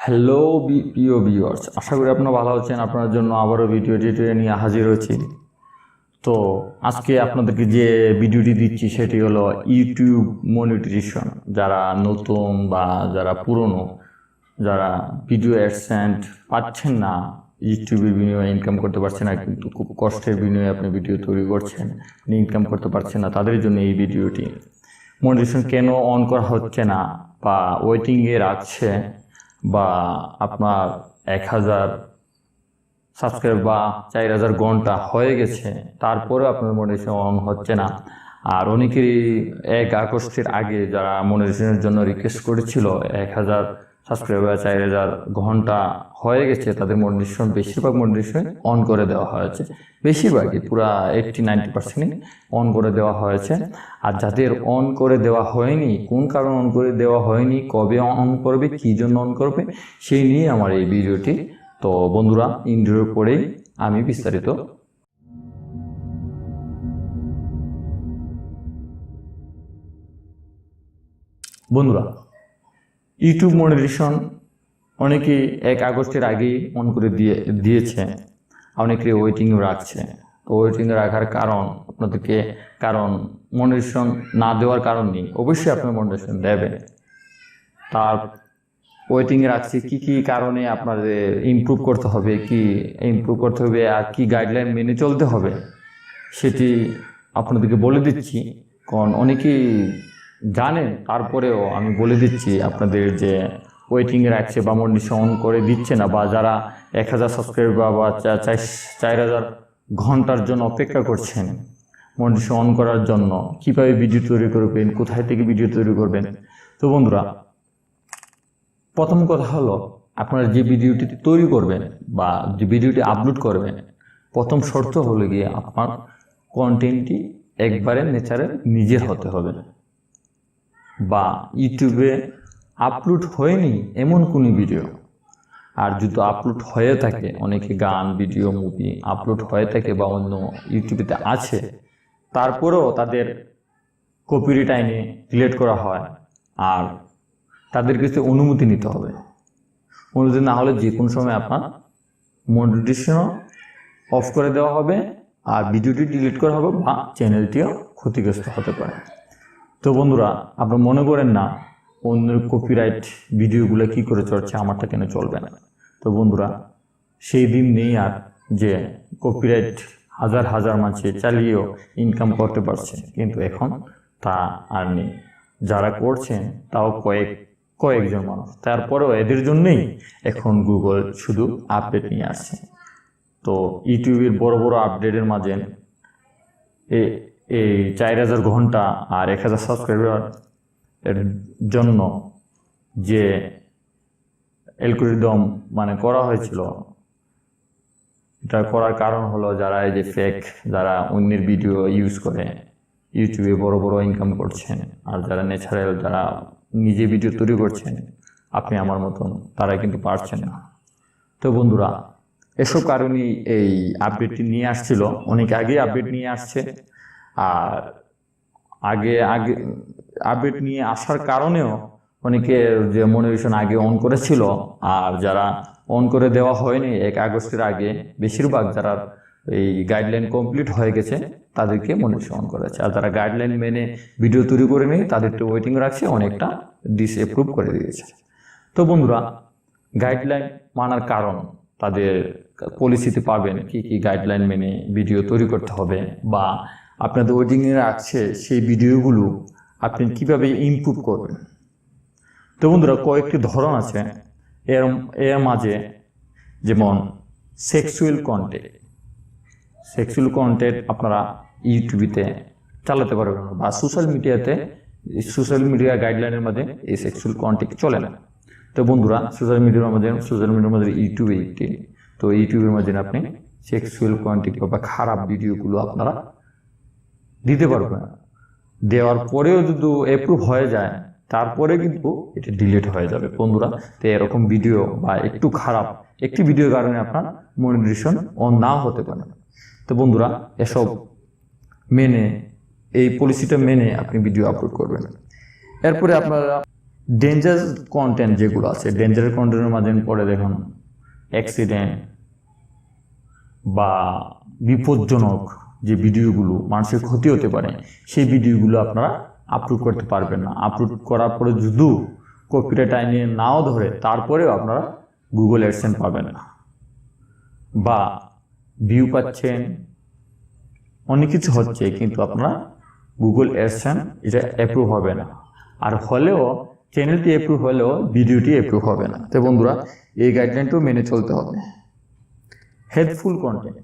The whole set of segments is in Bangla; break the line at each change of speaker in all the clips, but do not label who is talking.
হ্যালো প্রিয় ভিউয়ার্স, আশা করি আপনারা ভালো আছেন। আপনার জন্য আবারও ভিডিওটি নিয়ে হাজির হয়েছি। তো আজকে আপনাদেরকে যে ভিডিওটি দিচ্ছি সেটি হলো ইউটিউব মনিটাইজেশন। যারা নতুন বা যারা পুরনো, যারা ভিডিও অ্যাডসেন্স পাচ্ছেন না, ইউটিউবের বিনিময়ে ইনকাম করতে পারছেন না, কিন্তু খুব কষ্টের বিনিময়ে আপনি ভিডিও তৈরি করছেন, ইনকাম করতে পারছেন না, তাদের জন্য এই ভিডিওটি। মনিটাইজেশন কেন অন করা হচ্ছে না বা ওয়েটিংয়ে রাখছে, বা আপনার 1000 সাবস্ক্রাইব বা 4000 ঘন্টা হয়ে গেছে, তারপরে আপনার মনিটাইজেশন অন হচ্ছে না। আর অনেকেরই 1 আগস্টের আগে যারা মনিটাইজেশনের জন্য রিকোয়েস্ট করেছিল, 1000 সাবস্ক্রাইব বা 4000 ঘন্টা হয়ে গেছে, তাদের মনিটাইজেশন বেশিরভাগ মনিটাইজেশন অন করে দেওয়া হয়েছে। বেশিরভাগই পুরা 80-90% অন করে দেওয়া হয়েছে। আর যাদের অন করে দেওয়া হয়নি, কোন কারণে অন করে দেওয়া হয়নি, কবে অন করবে, কী জন্য অন করবে, সেই নিয়ে আমার এই ভিডিওটি। তো বন্ধুরা, ইন্টারভিউ পরেই আমি বিস্তারিত বন্ধুরা, ইউটিউব মনিটাইজেশন অনেকেই 1 আগস্টের আগেই অন করে দিয়েছে, অনেকে ওয়েটিং রাখছে। তো ওয়েটিং রাখার কারণ আপনাদেরকে, কারণ মনিটাইজেশন না দেওয়ার কারণ নেই, অবশ্যই আপনার মনিটাইজেশন দেবেন। তার ওয়েটিংয়ে রাখছি কি কি কারণে আপনাদের ইমপ্রুভ করতে হবে, আর কি গাইডলাইন মেনে চলতে হবে, সেটি আপনাদেরকে বলে দিচ্ছি। কারণ অনেকেই জানেন, তারপরেও আমি বলে দিচ্ছি আপনাদের, যে ওয়েটিংয়ে রাখছে বা মনিটাইজেশন অন করে দিচ্ছে না, বা যারা 1000 সাবস্ক্রাইবার বা 4000 ঘন্টার জন্য অপেক্ষা করছেন মনিটাইজেশন অন করার জন্য, কীভাবে ভিডিও তৈরি করবেন, কোথায় থেকে ভিডিও তৈরি করবেন। তো বন্ধুরা, প্রথম কথা হলো, আপনারা যে ভিডিওটি তৈরি করবেন বা যে ভিডিওটি আপলোড করবেন, প্রথম শর্ত হলো গিয়ে আপনার কন্টেন্টটি একবারে ন্যাচারাল নিজের হতে হবে, বা ইউটিউবে আপলোড হয়নি এমন কোনো ভিডিও। আর যদি আপলোড হয়ে থাকে, অনেকে গান, ভিডিও, মুভি আপলোড হয়ে থাকে বা অন্য ইউটিউবেতে আছে, তারপরেও তাদের কপিরাইট আইনে ডিলিট করা হয়, আর তাদের কাছে অনুমতি নিতে হবে। অনুমতি না হলে যে কোনো সময় আপনার মনিটাইজেশন অফ করে দেওয়া হবে, আর ভিডিওটি ডিলিট করা হবে, বা চ্যানেলটিও ক্ষতিগ্রস্ত হতে পারে। তো বন্ধুরা, আপনারা মনে করেন না অন্যের কপিরাইট ভিডিওগুলো কি করে চলছে, আমারটা কেন চলবে না। তো বন্ধুরা, সেই দিন নেই আর, যে কপিরাইট হাজার হাজার মানুষে চালিয়েও ইনকাম করতে পারছে, কিন্তু এখন তা আর নেই। যারা করছেন তাও কয়েকজন মানুষ, তারপরেও এদের জন্যই এখন গুগল শুধু আপডেট নিয়ে আসছে। তো ইউটিউবের বড় বড় আপডেটের মাঝে এই 4000 ঘন্টা আর 1000 সাবস্ক্রাইবার এর জন্য যে অ্যালগরিদম করা হয়েছিল, এটা করার কারণ হলো, যারা এই যে ফেক, যারা অন্যের ভিডিও ইউজ করে ইউটিউবে বড় বড় ইনকাম করছেন, আর যারা ন্যাচারাল, যারা নিজে ভিডিও তৈরি করছেন, আপনি আমার মতন, তারা কিন্তু পারছেন না। তো বন্ধুরা, এসব কারণেই এই আপডেটটি নিয়ে আসছিল, অনেক আগে আপডেট নিয়ে আসছে। আর আগে আপডেট নিয়ে আসার কারণেও অনেকে যে মনিটাইজেশন আগে অন করেছিল, আর যারা অন করে দেওয়া হয়নি 1 আগস্টের আগে, বেশিরভাগ যারা এই গাইডলাইন কমপ্লিট হয়ে গেছে তাদেরকে মনিটাইজেশন অন করেছে। আর যারা গাইডলাইন মেনে ভিডিও তৈরি করে নেই, তাদেরকে ওয়েটিং রাখছে, অনেকটা ডিসঅ্যাপ্রুভ করে দিয়েছে। তো বন্ধুরা, গাইডলাইন মানার কারণ, তাদের পলিসিতে পাবেন কি কি গাইডলাইন মেনে ভিডিও তৈরি করতে হবে, বা আপনাদের ওয়েটিংয়ে রাখছে সেই ভিডিওগুলো আপনি কিভাবে ইমপ্রুভ করবেন। তো বন্ধুরা, কয়েকটি ধরন আছে এর মাঝে, যেমন সেক্সুয়াল কন্টেন্ট আপনারা ইউটিউবের চালাতে পারবেন, বা সোশ্যাল মিডিয়া গাইডলাইনের মধ্যে এই সেক্সুয়াল কন্টেন্ট চলে না। তো বন্ধুরা, সোশ্যাল মিডিয়ার মধ্যে ইউটিউবের মাঝে আপনি সেক্সুয়াল কন্টেন্ট বা খারাপ ভিডিওগুলো আপনারা দিতে পারবেন। দেওয়ার পরেও যদি অ্যাপ্রুভ হয়ে যায়, তারপরে কিন্তু এটা ডিলিট হয়ে যাবে বন্ধুরা। তো এরকম ভিডিও বা একটু খারাপ একটি ভিডিওর কারণে আপনার মনিটাইজেশন অন নাও হতে পারে। তো বন্ধুরা, এসব মেনে, এই পলিসিটা মেনে আপনি ভিডিও আপলোড করবেন। এরপরে আপনারা ডেঞ্জার কন্টেন্ট যেগুলো আছে, ডেঞ্জার কন্টেন্টের মাঝে পড়ে দেখুন অ্যাক্সিডেন্ট বা বিপজ্জনক যে ভিডিওগুলো মানুষের ক্ষতি হতে পারে, সেই ভিডিওগুলো আপনারা আপলোড করতে পারবেন না। আপলোড করার পরে যদিও কপিরাইট আইনে নাও ধরে, তারপরেও আপনারা গুগল অ্যাডসেন্স পাবেন না, বা ভিউ পাচ্ছেন, অনেক কিছু হচ্ছে, কিন্তু আপনারা গুগল অ্যাডসেন্স এটা অ্যাপ্রুভ হবে না। আর হলেও চ্যানেলটি অ্যাপ্রুভ হলেও ভিডিওটি অ্যাপ্রুভ হবে না। তো বন্ধুরা, এই গাইডলাইনটাও মেনে চলতে হবে। হেল্পফুল কন্টেন্ট,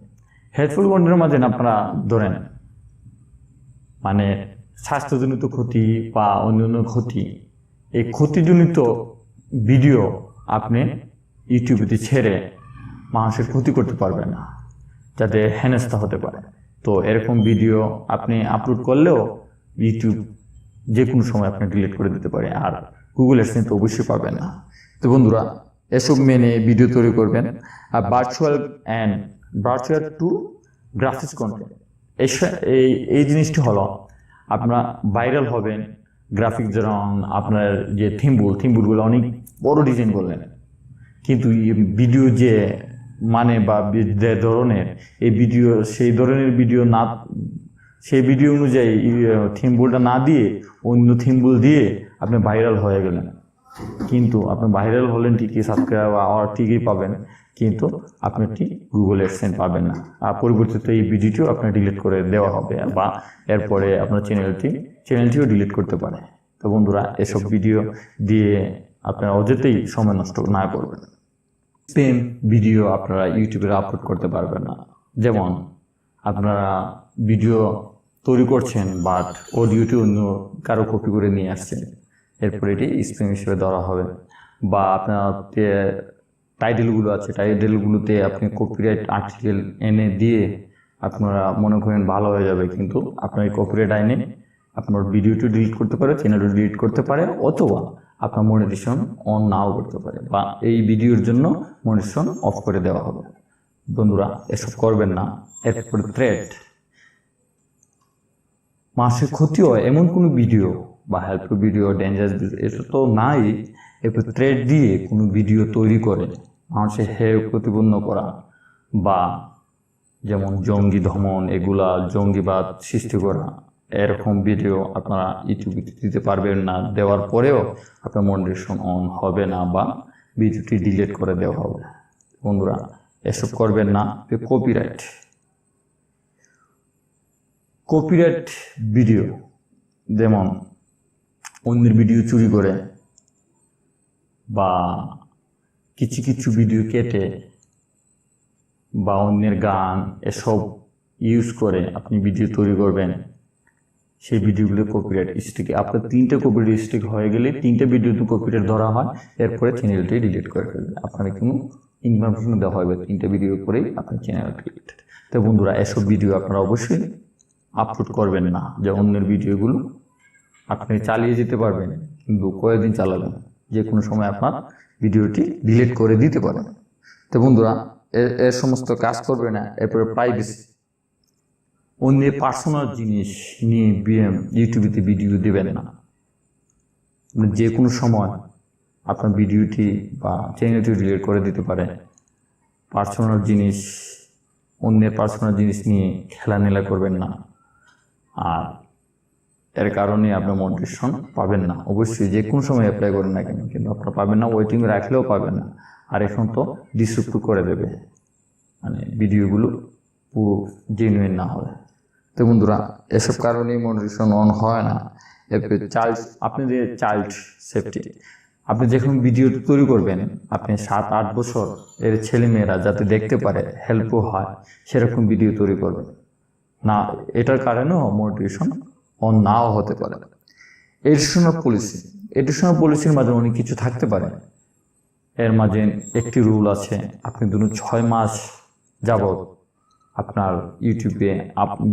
হেল্পফুল কন্টেন্টের মাঝে আপনারা ধরেন মানে স্বাস্থ্যজনিত ক্ষতি বা অন্যান্য ক্ষতি, এই ক্ষতিজনিত ভিডিও আপনি ইউটিউবে ছেড়ে মানুষের ক্ষতি করতে পারবেন না, যাতে হেনস্থা হতে পারে। তো এরকম ভিডিও আপনি আপলোড করলেও ইউটিউব যে কোনো সময় আপনি ডিলিট করে দিতে পারে, আর গুগল অ্যাডসেন্স তো অবশ্যই পাবেন না। তো বন্ধুরা, এসব মেনে ভিডিও তৈরি করবেন। আর ভার্চুয়াল টু গ্রাফিক্স কন্টেন্ট, এই জিনিসটি হলো আপনারা ভাইরাল হবেন। গ্রাফিক যেমন আপনার যে থিমবুলগুলো অনেক বড় ডিজাইন করলেন, কিন্তু ভিডিও যে মানে বা যে ধরনের এই ভিডিও, সেই ধরনের ভিডিও না, সেই ভিডিও অনুযায়ী থিমবুলটা না দিয়ে অন্য থিমবুল দিয়ে আপনি ভাইরাল হয়ে গেলেন। কিন্তু আপনি ভাইরাল হলেন ঠিকই, সাবস্ক্রাইব আওয়ার ঠিকই পাবেন, কিন্তু আপনি ঠিক গুগল অ্যাডসেন্স পাবেন না। আর পরিবর্তিত এই ভিডিওটিও আপনার ডিলিট করে দেওয়া হবে, বা এরপরে আপনার চ্যানেলটিও ডিলিট করতে পারে। তো বন্ধুরা, এসব ভিডিও দিয়ে আপনারা অযথেই সময় নষ্ট না করবেন। স্প্যাম ভিডিও আপনারা ইউটিউবে আপলোড করতে পারবেন না। যেমন আপনারা ভিডিও তৈরি করছেন, বাট অডিওটি অন্য কারো কপি করে নিয়ে আসছেন, এরপর এটি স্প্যাম হিসেবে ধরা হবে। বা আপনার টাইটেলগুলো আছে, টাইটেলগুলোতে আপনি কপিরাইট আর্টিকেল এনে দিয়ে আপনারা মনে করেন ভালো হয়ে যাবে, কিন্তু আপনার এই কপিরাইট আইনে আপনার ভিডিওটি ডিলিট করতে পারে, চ্যানেলটি ডিলিট করতে পারে, অথবা আপনার মনিটাইজেশন অন নাও করতে পারে, বা এই ভিডিওর জন্য মনিটাইজেশন অফ করে দেওয়া হবে। বন্ধুরা, এসব করবেন না। এরপরে থ্রেট, মানুষের ক্ষতি হয় এমন কোনো ভিডিও বা হেল্পফুল ভিডিও, ডেঞ্জারাস ভিডিও, এটা তো নাই। এরপর থ্রেট দিয়ে কোনো ভিডিও তৈরি করে মানুষের হেয় প্রতিপন্ন করা, বা যেমন জঙ্গি দমন, এগুলা জঙ্গিবাদ সৃষ্টি করা, এরকম ভিডিও আপনারা ইউটিউবে দিতে পারবেন না। দেওয়ার পরেও আপনার মনিটাইজেশন অন হবে না, বা ভিডিওটি ডিলিট করে দেওয়া হবে। বন্ধুরা, এসব করবেন না। কপিরাইট ভিডিও, যেমন অন্যের ভিডিও চুরি করে বা কিছু ভিডিও কেটে বা অন্যের গান এসব ইউজ করে আপনি ভিডিও তৈরি করবেন, সেই ভিডিওগুলো কপিরাইট স্ট্রাইক। আপনার 3টে কপিরাইট স্ট্রাইক হয়ে গেলে 3টে ভিডিওতে কপিরাইট ধরা হয়, এরপরে চ্যানেলটি ডিলিট করে ফেলবেন। আপনার কোনো ইনফরমেশন দেওয়া হবে 3টে ভিডিও করেই আপনার চ্যানেল ডিলিট। তো বন্ধুরা, এসব ভিডিও আপনারা অবশ্যই আপলোড করবেন না। যে অন্যের ভিডিওগুলো আপনি চালিয়ে যেতে পারবেন, কিন্তু কয়েকদিন চালাবেন, যে কোনো সময় আপনার ভিডিওটি ডিলিট করে দিতে পারেন। তো বন্ধুরা, এর সমস্ত কাজ করবে না। এরপরে প্রাইভেসি, অন্যের পার্সোনাল জিনিস নিয়ে ইউটিউবেতে ভিডিও দেবেন না। যে কোনো সময় আপনার ভিডিওটি বা চ্যানেলটি ডিলিট করে দিতে পারে। পার্সোনাল জিনিস, অন্যের পার্সোনাল জিনিস নিয়ে খেলামেলা করবেন না, আর এর কারণে আপনার মনিটাইজেশন পাবেন না। অবশ্যই যে কোনো সময় অ্যাপ্লাই করেন না কেন, কিন্তু আপনারা পাবেন না, ওয়েটিং রাখলেও পাবেন না। আর এখন তো ডিসঅ্যাপ্রুভ করে দেবে, মানে ভিডিওগুলো পুরো জেনুইন না হয়। তো বন্ধুরা, এসব কারণেই মনিটাইজেশন অন হয় না। এরপরে আপনি যে চাইল্ড সেফটি, আপনি যখন ভিডিও তৈরি করবেন, আপনি 7-8 বছর এর ছেলেমেয়েরা যাতে দেখতে পারে, হেল্পও হয়, সেরকম ভিডিও তৈরি করবেন না। এটার কারণেও মনিটাইজেশন অন নাও হতে পারে। এডিশনাল পলিসির মাঝে অনেক কিছু থাকতে পারে। এর মাঝে একটি রুল আছে, আপনি ধরুন 6 মাস যাবত আপনার ইউটিউবে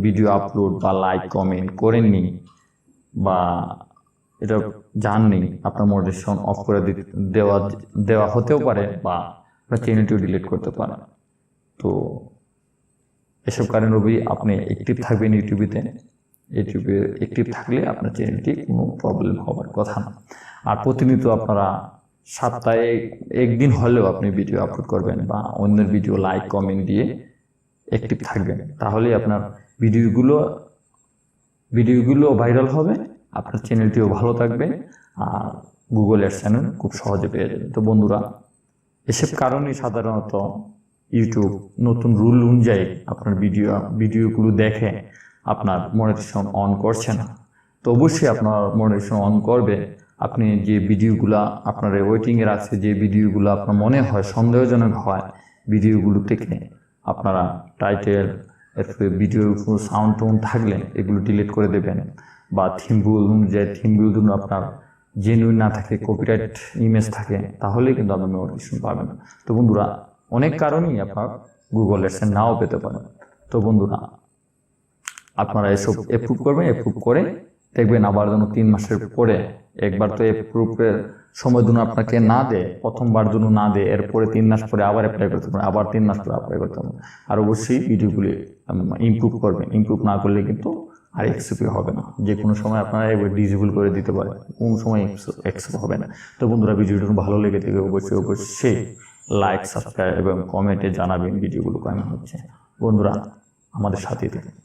ভিডিও আপলোড বা লাইক কমেন্ট করেননি, বা এটা জাননি, আপনার মনিটাইজেশন অফ করে দেওয়া হতেও পারে, বা আপনার চ্যানেলটিও ডিলিট করতে পারে। তো এসব কারণে আপনি অ্যাক্টিভ থাকবেন ইউটিউবেতে, ইউটিউবে অ্যাক্টিভ থাকলে আপনার চ্যানেলটি কোনো প্রবলেম হওয়ার কথা না। আর প্রতিনিয়ত আপনারা সপ্তাহে একদিন হলেও আপনি ভিডিও আপলোড করবেন বা অন্যের ভিডিও লাইক কমেন্ট দিয়ে অ্যাক্টিভ থাকবেন, তাহলেই আপনার ভিডিওগুলো ভাইরাল হবে, আপনার চ্যানেলটিও ভালো থাকবে, আর গুগল চ্যানেল খুব সহজে পেয়ে যাবে। তো বন্ধুরা, এসব কারণেই সাধারণত ইউটিউব নতুন রুল অনুযায়ী আপনার ভিডিওগুলো দেখে আপনার মনিটাইজেশন অন করছে না। তো অবশ্যই আপনার মনিটাইজেশন অন করবে আপনি যে ভিডিওগুলো আপনার ওয়েটিংয়ে রাখছে, যে ভিডিওগুলো আপনার মনে হয় সন্দেহজনক হয়, ভিডিওগুলো থেকে আপনারা টাইটেল, এরপরে ভিডিওর কোনো সাউন্ড টোন থাকলে এগুলো ডিলিট করে দেবেন, বা থিমগুলো অনুযায়ী থিমগুলো জন্য আপনার জেনুইন না থাকে, কপিরাইট ইমেজ থাকে, তাহলেই কিন্তু আপনি নোটিফিকেশন পাবেন। তো বন্ধুরা, অনেক কারণেই আপনার গুগল অ্যাডসেন্স নাও পেতে পারেন। তো বন্ধুরা, আপনারা এসব অ্যাপ্রুভ করবেন, অ্যাপ্রুভ করে দেখবেন আবার যেন 3 মাসের পরে, একবার তো অ্যাপ্রুভের সময় জন্য আপনাকে না দেয়, প্রথমবার জন্য না দেয়, এরপরে 3 মাস পরে আবার অ্যাপ্লাই করতে পারেন, আবার 3 মাস পরে অ্যাপ্লাই করতে পারেন। আর অবশ্যই ভিডিওগুলি ইমপ্রুভ করবেন, ইমপ্রুভ না করলে কিন্তু আর এক্সেপ্ট হবে না। যে কোনো সময় আপনারা এবার ডিসেবল করে দিতে পারেন, কোন সময় এক্সেপ্ট হবে না। তো বন্ধুরা, ভিডিওটা ভালো লেগে থাকে অবশ্যই লাইক, সাবস্ক্রাইব এবং কমেন্টে জানাবেন ভিডিওগুলো কেমন হচ্ছে। বন্ধুরা, আমাদের সাথেই থাকুন।